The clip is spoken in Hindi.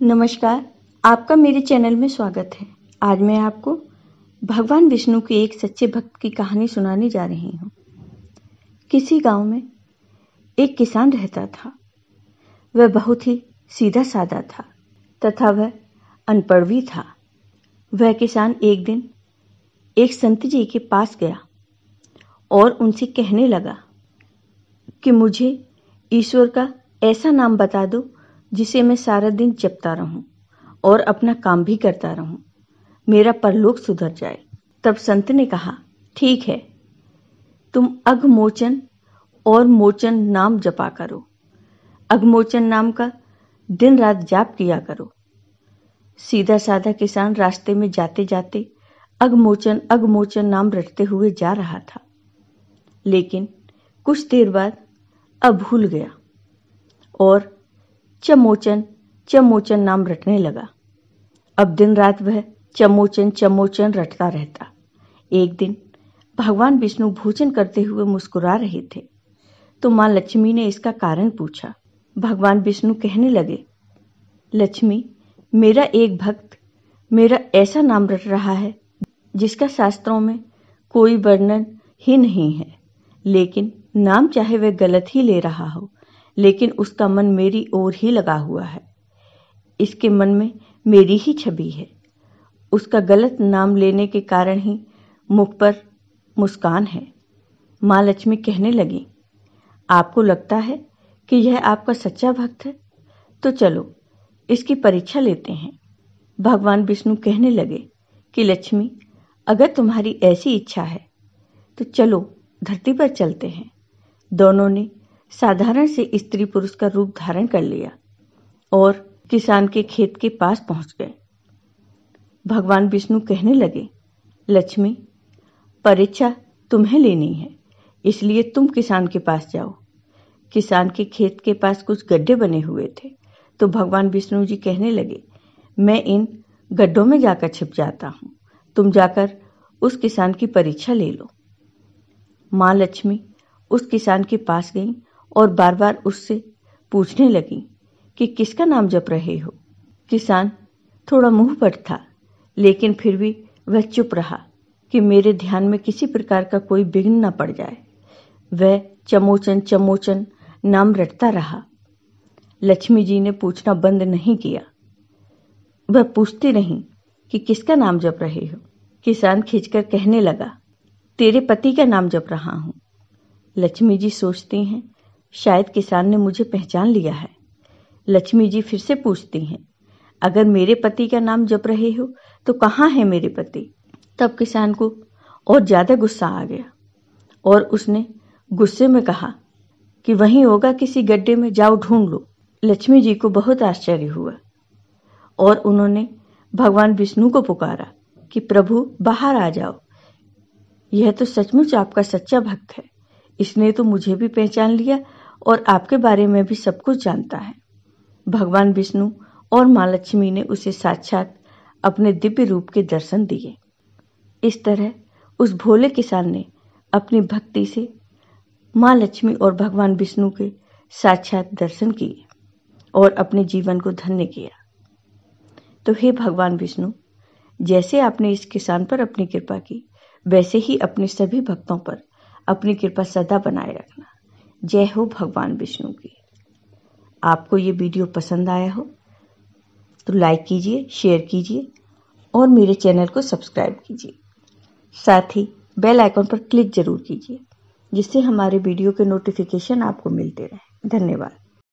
नमस्कार, आपका मेरे चैनल में स्वागत है। आज मैं आपको भगवान विष्णु के एक सच्चे भक्त की कहानी सुनाने जा रही हूँ। किसी गांव में एक किसान रहता था। वह बहुत ही सीधा साधा था तथा वह अनपढ़ भी था। वह किसान एक दिन एक संत जी के पास गया और उनसे कहने लगा कि मुझे ईश्वर का ऐसा नाम बता दो जिसे मैं सारा दिन जपता रहूं और अपना काम भी करता रहूं, मेरा परलोक सुधर जाए। तब संत ने कहा, ठीक है, तुम अघमोचन और मोचन नाम जपा करो। अघमोचन नाम का दिन रात जाप किया करो। सीधा साधा किसान रास्ते में जाते जाते अघमोचन अघमोचन नाम रटते हुए जा रहा था, लेकिन कुछ देर बाद अब भूल गया और चमोचन चमोचन नाम रटने लगा। अब दिन रात वह चमोचन चमोचन रटता रहता। एक दिन भगवान विष्णु भोजन करते हुए मुस्कुरा रहे थे तो मां लक्ष्मी ने इसका कारण पूछा। भगवान विष्णु कहने लगे, लक्ष्मी, मेरा एक भक्त मेरा ऐसा नाम रट रहा है जिसका शास्त्रों में कोई वर्णन ही नहीं है, लेकिन नाम चाहे वह गलत ही ले रहा हो, लेकिन उसका मन मेरी ओर ही लगा हुआ है। इसके मन में मेरी ही छवि है। उसका गलत नाम लेने के कारण ही मुख पर मुस्कान है। मां लक्ष्मी कहने लगी, आपको लगता है कि यह आपका सच्चा भक्त है? तो चलो इसकी परीक्षा लेते हैं। भगवान विष्णु कहने लगे कि लक्ष्मी, अगर तुम्हारी ऐसी इच्छा है तो चलो धरती पर चलते हैं। दोनों ने साधारण से स्त्री पुरुष का रूप धारण कर लिया और किसान के खेत के पास पहुंच गए। भगवान विष्णु कहने लगे, लक्ष्मी, परीक्षा तुम्हें लेनी है, इसलिए तुम किसान के पास जाओ। किसान के खेत के पास कुछ गड्ढे बने हुए थे तो भगवान विष्णु जी कहने लगे, मैं इन गड्ढों में जाकर छिप जाता हूं, तुम जाकर उस किसान की परीक्षा ले लो। मां लक्ष्मी उस किसान के पास गई और बार बार उससे पूछने लगी कि किसका नाम जप रहे हो। किसान थोड़ा मुंह पर था, लेकिन फिर भी वह चुप रहा कि मेरे ध्यान में किसी प्रकार का कोई विघ्न न पड़ जाए। वह चमोचन चमोचन नाम रटता रहा। लक्ष्मी जी ने पूछना बंद नहीं किया। वह पूछती रही कि किसका नाम जप रहे हो। किसान खिंचकर कहने लगा, तेरे पति का नाम जप रहा हूं। लक्ष्मी जी सोचती हैं, शायद किसान ने मुझे पहचान लिया है। लक्ष्मी जी फिर से पूछती हैं, अगर मेरे पति का नाम जप रहे हो तो कहाँ है मेरे पति? तब किसान को और ज्यादा गुस्सा आ गया और उसने गुस्से में कहा कि वहीं होगा किसी गड्ढे में, जाओ ढूंढ लो। लक्ष्मी जी को बहुत आश्चर्य हुआ और उन्होंने भगवान विष्णु को पुकारा कि प्रभु, बाहर आ जाओ। यह तो सचमुच आपका सच्चा भक्त है। इसने तो मुझे भी पहचान लिया और आपके बारे में भी सब कुछ जानता है। भगवान विष्णु और मां लक्ष्मी ने उसे साक्षात अपने दिव्य रूप के दर्शन दिए। इस तरह उस भोले किसान ने अपनी भक्ति से मां लक्ष्मी और भगवान विष्णु के साक्षात दर्शन किए और अपने जीवन को धन्य किया। तो हे भगवान विष्णु, जैसे आपने इस किसान पर अपनी कृपा की, वैसे ही अपने सभी भक्तों पर अपनी कृपा सदा बनाए रखना। जय हो भगवान विष्णु की। आपको ये वीडियो पसंद आया हो तो लाइक कीजिए, शेयर कीजिए और मेरे चैनल को सब्सक्राइब कीजिए। साथ ही बेल आइकन पर क्लिक जरूर कीजिए, जिससे हमारे वीडियो के नोटिफिकेशन आपको मिलते रहें। धन्यवाद।